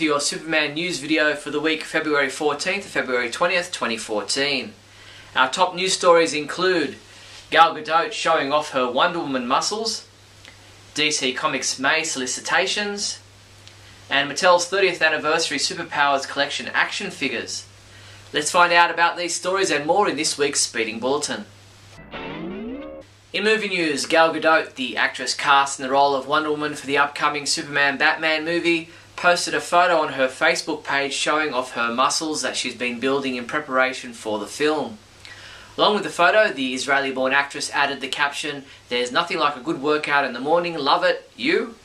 to your Superman news video for the week February 14th to February 20th, 2014. Our top news stories include Gal Gadot showing off her Wonder Woman muscles, DC Comics May solicitations, and Mattel's 30th anniversary Superpowers collection action figures. Let's find out about these stories and more in this week's Speeding Bulletin. In movie news, Gal Gadot, the actress cast in the role of Wonder Woman for the upcoming Superman-Batman movie, posted a photo on her Facebook page showing off her muscles that she's been building in preparation for the film. Along with the photo, the Israeli-born actress added the caption, "There's nothing like a good workout in the morning, love it, you?"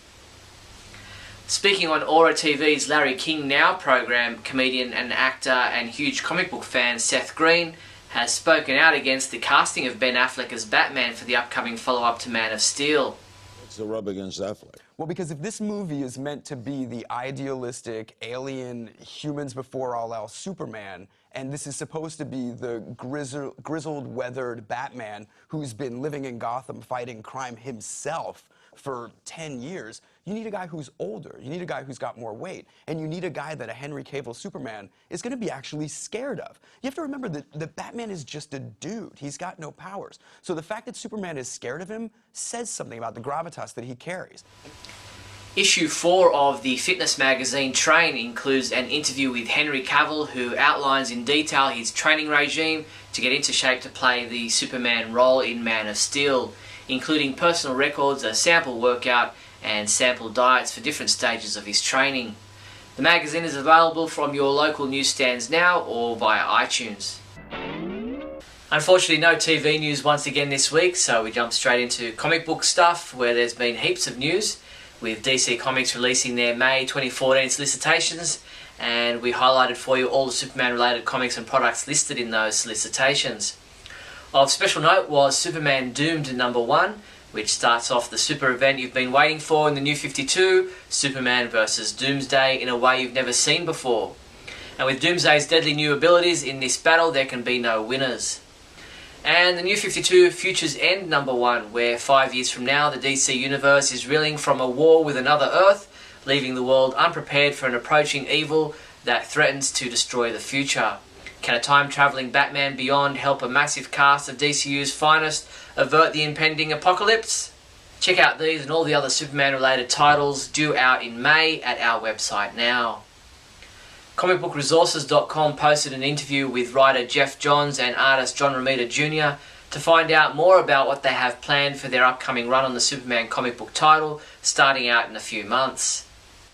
Speaking on Aura TV's Larry King Now program, comedian and actor and huge comic book fan Seth Green has spoken out against the casting of Ben Affleck as Batman for the upcoming follow-up to Man of Steel. What's the rub against Affleck? Well, because if this movie is meant to be the idealistic, alien, humans before all else Superman, and this is supposed to be the grizzled, weathered Batman who's been living in Gotham fighting crime himself for 10 years, you need a guy who's older, you need a guy who's got more weight, and you need a guy that a Henry Cavill Superman is going to be actually scared of. You have to remember that Batman is just a dude. He's got no powers. So the fact that Superman is scared of him says something about the gravitas that he carries. Issue 4 of the fitness magazine Train includes an interview with Henry Cavill, who outlines in detail his training regime to get into shape to play the Superman role in Man of Steel, including personal records, a sample workout, and sample diets for different stages of his training. The magazine is available from your local newsstands now or via iTunes. Unfortunately, no TV news once again this week, so we jump straight into comic book stuff, where there's been heaps of news, with DC Comics releasing their May 2014 solicitations, and we highlighted for you all the Superman-related comics and products listed in those solicitations. Of special note was Superman Doomed #1, which starts off the super event you've been waiting for in the New 52, Superman vs. Doomsday, in a way you've never seen before. And with Doomsday's deadly new abilities, in this battle there can be no winners. And the New 52 Futures End #1, where 5 years from now the DC Universe is reeling from a war with another Earth, leaving the world unprepared for an approaching evil that threatens to destroy the future. Can a time-travelling Batman Beyond help a massive cast of DCU's finest avert the impending apocalypse? Check out these and all the other Superman-related titles due out in May at our website now. ComicBookResources.com posted an interview with writer Jeff Johns and artist John Romita Jr. to find out more about what they have planned for their upcoming run on the Superman comic book title, starting out in a few months.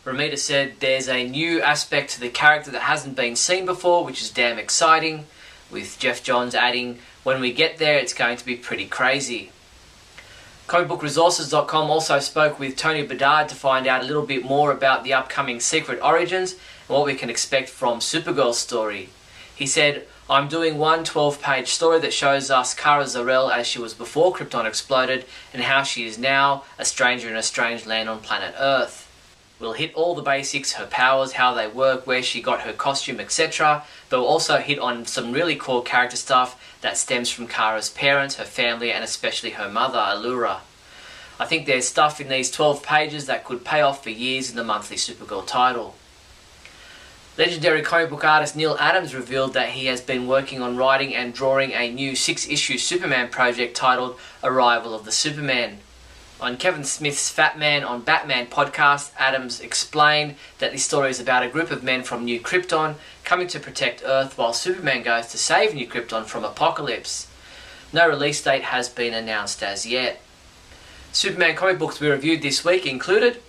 Romita said there's a new aspect to the character that hasn't been seen before, which is damn exciting, with Jeff Johns adding, "When we get there, it's going to be pretty crazy." ComicBookResources.com also spoke with Tony Bedard to find out a little bit more about the upcoming Secret Origins and what we can expect from Supergirl's story. He said, "I'm doing one 12-page story that shows us Kara Zor-El as she was before Krypton exploded and how she is now a stranger in a strange land on planet Earth. We'll hit all the basics, her powers, how they work, where she got her costume, etc. But we'll also hit on some really cool character stuff that stems from Kara's parents, her family, and especially her mother, Allura. I think there's stuff in these 12 pages that could pay off for years in the monthly Supergirl title." Legendary comic book artist Neil Adams revealed that he has been working on writing and drawing a new 6-issue Superman project titled Arrival of the Superman. On Kevin Smith's Fat Man on Batman podcast, Adams explained that this story is about a group of men from New Krypton coming to protect Earth while Superman goes to save New Krypton from apocalypse. No release date has been announced as yet. Superman comic books we reviewed this week included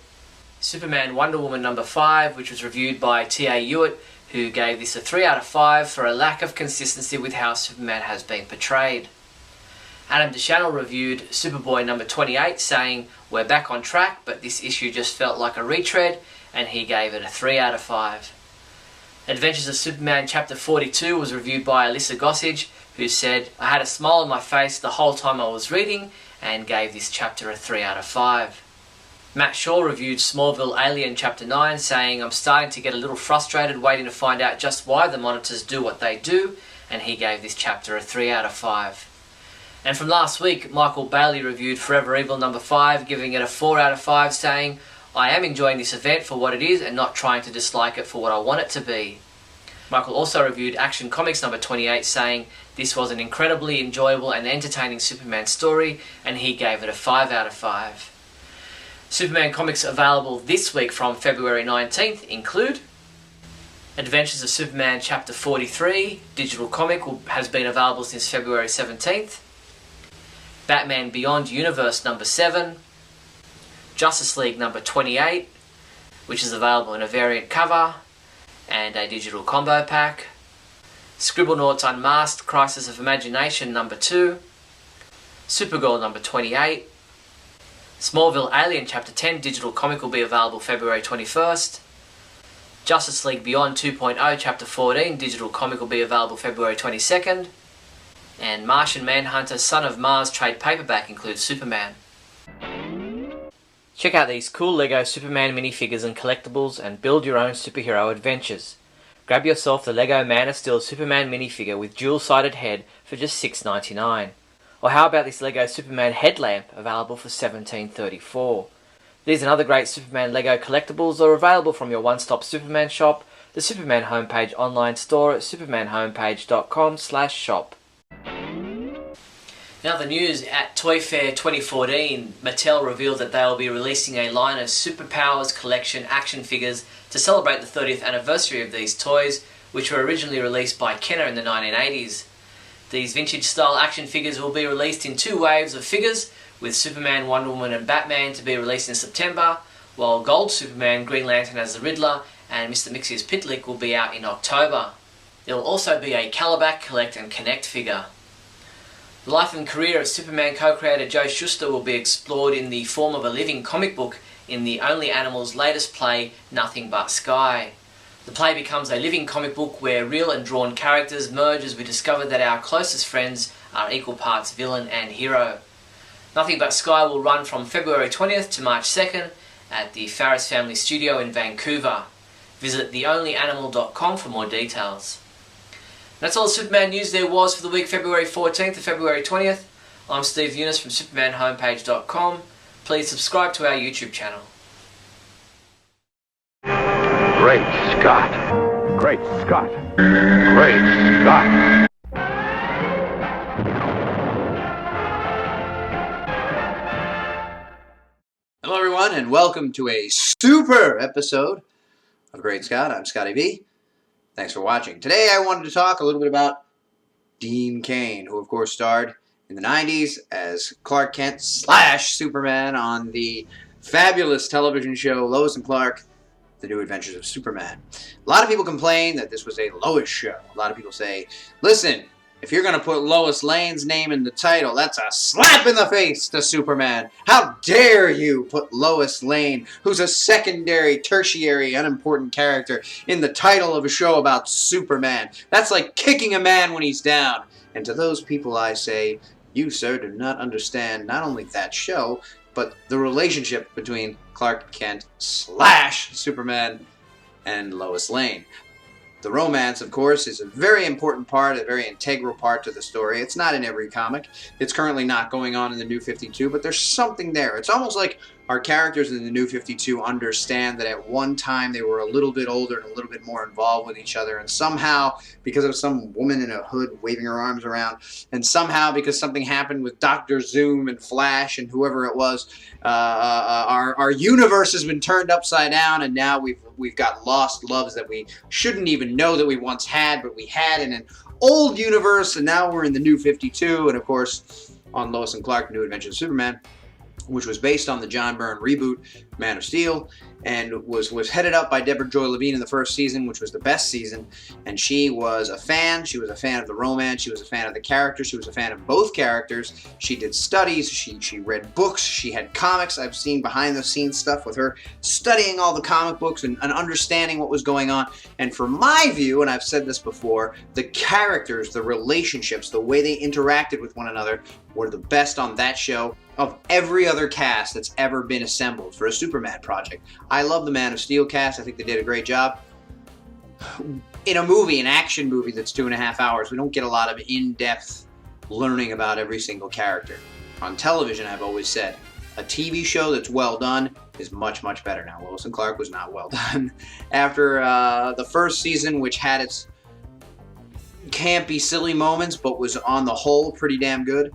Superman Wonder Woman #5, which was reviewed by T.A. Hewitt, who gave this a 3 out of 5 for a lack of consistency with how Superman has been portrayed. Adam DeChannel reviewed Superboy #28, saying, "We're back on track, but this issue just felt like a retread," and he gave it a 3 out of 5. Adventures of Superman Chapter 42 was reviewed by Alyssa Gossage, who said, "I had a smile on my face the whole time I was reading," and gave this chapter a 3 out of 5. Matt Shaw reviewed Smallville Alien Chapter 9, saying, "I'm starting to get a little frustrated waiting to find out just why the monitors do what they do," and he gave this chapter a 3 out of 5. And from last week, Michael Bailey reviewed Forever Evil #5, giving it a 4 out of 5, saying, I am enjoying this event for what it is and not trying to dislike it for what I want it to be. Michael also reviewed Action Comics number 28, saying this was an incredibly enjoyable and entertaining Superman story, and he gave it a 5 out of 5. Superman comics available this week from February 19th include Adventures of Superman Chapter 43, digital comic, has been available since February 17th. Batman Beyond Universe number 7. Justice League number 28, which is available in a variant cover and a digital combo pack. Scribblenauts Unmasked Crisis of Imagination number 2. Supergirl number 28. Smallville Alien Chapter 10 digital comic will be available February 21st. Justice League Beyond 2.0 Chapter 14 digital comic will be available February 22nd. And Martian Manhunter Son of Mars trade paperback includes Superman. Check out these cool LEGO Superman minifigures and collectibles and build your own superhero adventures. Grab yourself the LEGO Man of Steel Superman minifigure with dual-sided head for just $6.99. Or how about this LEGO Superman headlamp available for $17.34. These and other great Superman LEGO collectibles are available from your one-stop Superman shop, the Superman homepage online store at supermanhomepage.com/shop. Now the news, at Toy Fair 2014, Mattel revealed that they will be releasing a line of Superpowers collection action figures to celebrate the 30th anniversary of these toys, which were originally released by Kenner in the 1980s. These vintage-style action figures will be released in 2 waves of figures, with Superman, Wonder Woman and Batman to be released in September, while Gold Superman, Green Lantern as the Riddler, and Mr. Mixier's Pitlick will be out in October. There will also be a Calabac Collect and Connect figure. The life and career of Superman co-creator Joe Shuster will be explored in the form of a living comic book in the Only Animals' latest play, Nothing But Sky. The play becomes a living comic book where real and drawn characters merge as we discover that our closest friends are equal parts villain and hero. Nothing But Sky will run from February 20th to March 2nd at the Farris Family Studio in Vancouver. Visit theonlyanimal.com for more details. That's all the Superman news there was for the week February 14th to February 20th. I'm Steve Younis from supermanhomepage.com. Please subscribe to our YouTube channel. Great Scott! Great Scott! Great Scott! Hello everyone and welcome to a super episode of Great Scott. I'm Scotty V. Thanks for watching. Today I wanted to talk a little bit about Dean Cain, who of course starred in the 90s as Clark Kent / Superman on the fabulous television show Lois and Clark, The New Adventures of Superman. A lot of people complain that this was a Lois show. A lot of people say, listen, if you're going to put Lois Lane's name in the title, that's a slap in the face to Superman. How dare you put Lois Lane, who's a secondary, tertiary, unimportant character, in the title of a show about Superman. That's like kicking a man when he's down. And to those people I say, you, sir, do not understand not only that show, but the relationship between Clark Kent / Superman and Lois Lane. The romance, of course, is a very important part, a very integral part to the story. It's not in every comic. It's currently not going on in the New 52, but there's something there. It's almost like our characters in the New 52 understand that at one time they were a little bit older and a little bit more involved with each other, and somehow, because of some woman in a hood waving her arms around, and somehow because something happened with Dr. Zoom and Flash and whoever it was, our universe has been turned upside down, and now we've got lost loves that we shouldn't even know that we once had, but we had in an old universe, and now we're in the New 52, and of course, on Lois and Clark, New Adventures of Superman, which was based on the John Byrne reboot, Man of Steel, and was headed up by Deborah Joy Levine in the first season, which was the best season, and she was a fan. She was a fan of the romance. She was a fan of the characters. She was a fan of both characters. She did studies. She read books. She had comics. I've seen behind-the-scenes stuff with her studying all the comic books and understanding what was going on. And from my view, and I've said this before, the characters, the relationships, the way they interacted with one another were the best on that show of every other cast that's ever been assembled for a Superman project. I love the Man of Steel cast. I think they did a great job. In a movie, an action movie that's 2.5 hours, we don't get a lot of in-depth learning about every single character. On television, I've always said, a TV show that's well done is much, much better now. Lois and Clark was not well done. After the first season, which had its campy, silly moments, but was on the whole pretty damn good,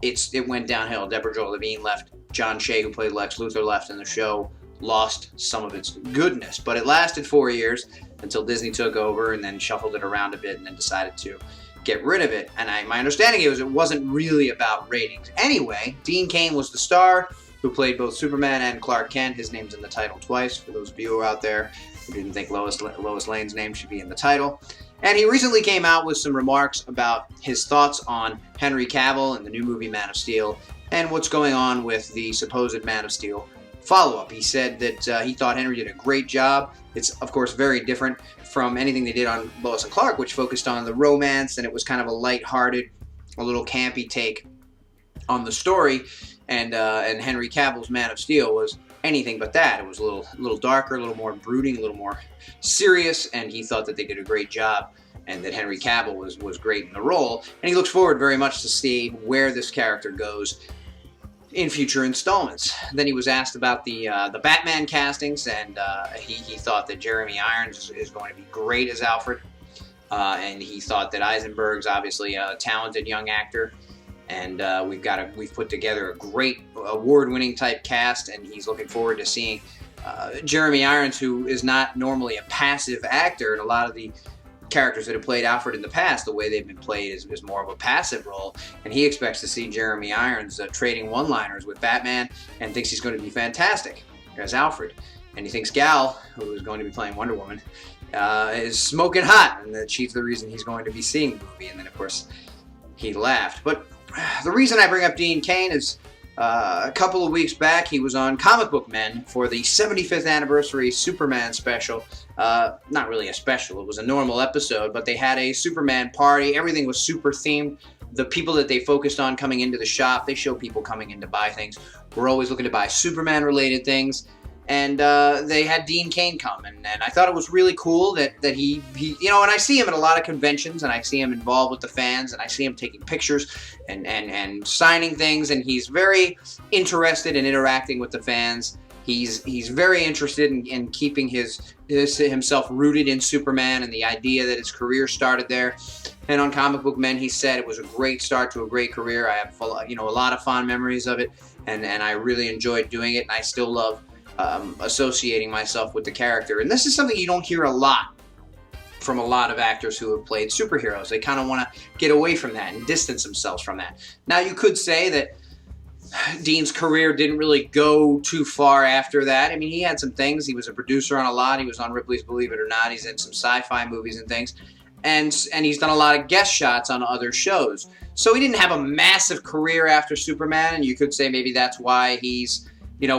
it went downhill. Deborah Jo Levine left. John Shea, who played Lex Luthor, left, and the show lost some of its goodness. But it lasted 4 years until Disney took over and then shuffled it around a bit and then decided to get rid of it. And my understanding is it wasn't really about ratings. Anyway, Dean Cain was the star who played both Superman and Clark Kent. His name's in the title twice, for those of you out there who didn't think Lois Lane's name should be in the title. And he recently came out with some remarks about his thoughts on Henry Cavill and the new movie Man of Steel and what's going on with the supposed Man of Steel follow-up. He said that he thought Henry did a great job. It's, of course, very different from anything they did on Lois and Clark, which focused on the romance, and it was kind of a light-hearted, a little campy take on the story. And Henry Cavill's Man of Steel was anything but that. It was a little darker, a little more brooding, a little more serious, and he thought that they did a great job and that Henry Cavill was great in the role. And he looks forward very much to see where this character goes in future installments. Then he was asked about the Batman castings, and he thought that Jeremy Irons is going to be great as Alfred, and he thought that Eisenberg's obviously a talented young actor, and we've put together a great award-winning type cast, and he's looking forward to seeing Jeremy Irons, who is not normally a passive actor, and a lot of the characters that have played Alfred in the past, the way they've been played is more of a passive role, and he expects to see Jeremy Irons trading one-liners with Batman and thinks he's going to be fantastic as Alfred. And he thinks Gal, who is going to be playing Wonder Woman, is smoking hot, and that she's the reason he's going to be seeing the movie. And then, of course, he laughed. But the reason I bring up Dean Cain is a couple of weeks back, he was on Comic Book Men for the 75th anniversary Superman special. Not really a special, it was a normal episode, but they had a Superman party. Everything was super themed. The people that they focused on coming into the shop, they show people coming in to buy things. We're always looking to buy Superman-related things. And they had Dean Cain come, and I thought it was really cool that he you know, and I see him at a lot of conventions, and I see him involved with the fans, and I see him taking pictures and signing things, and he's very interested in interacting with the fans. He's very interested in keeping himself rooted in Superman and the idea that his career started there. And on Comic Book Men, he said it was a great start to a great career. I have a lot of fond memories of it, and I really enjoyed doing it, and I still love associating myself with the character. And this is something you don't hear a lot from a lot of actors who have played superheroes. They kind of want to get away from that and distance themselves from that. Now, you could say that Dean's career didn't really go too far after that. I mean, he had some things. He was a producer on a lot. He was on Ripley's Believe It or Not. He's in some sci-fi movies and things. And he's done a lot of guest shots on other shows. So he didn't have a massive career after Superman, and you could say maybe that's why he's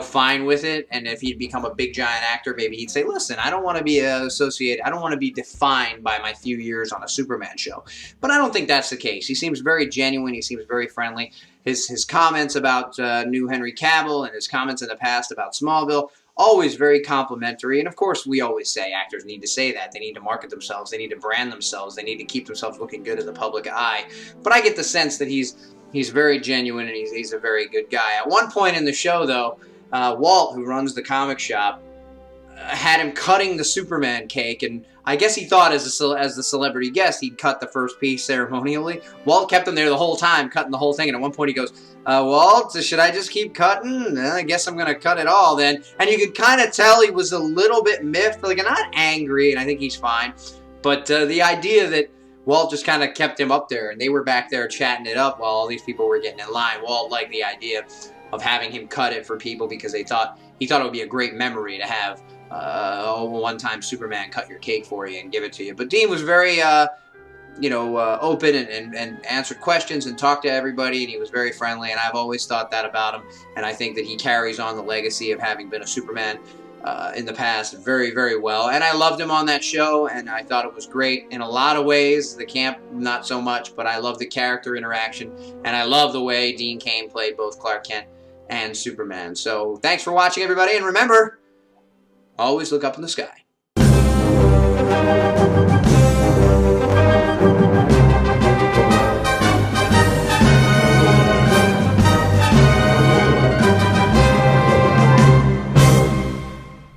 fine with it. And if he'd become a big giant actor, maybe he'd say, listen, I don't want to be associated, I don't want to be defined by my few years on a Superman show. But I don't think that's the case. He seems very genuine. He seems very friendly. His comments about new Henry Cavill and his comments in the past about Smallville, always very complimentary. And of course, we always say actors need to say that. They need to market themselves. They need to brand themselves. They need to keep themselves looking good in the public eye. But I get the sense that he's very genuine and he's a very good guy. At one point in the show, though, Walt, who runs the comic shop, had him cutting the Superman cake, and I guess he thought as the celebrity guest he'd cut the first piece ceremonially. Walt kept him there the whole time, cutting the whole thing, and at one point he goes, Walt, should I just keep cutting? I guess I'm going to cut it all then. And you could kind of tell he was a little bit miffed, like not angry, and I think he's fine, but the idea that Walt just kind of kept him up there, and they were back there chatting it up while all these people were getting in line. Walt liked the idea of having him cut it for people because he thought it would be a great memory to have one-time Superman cut your cake for you and give it to you. But Dean was very, open and answered questions and talked to everybody, and he was very friendly, and I've always thought that about him, and I think that he carries on the legacy of having been a Superman in the past very, very well. And I loved him on that show, and I thought it was great in a lot of ways. The camp, not so much, but I love the character interaction, and I love the way Dean Cain played both Clark Kent and Superman. So thanks for watching, everybody, and remember, always look up in the sky.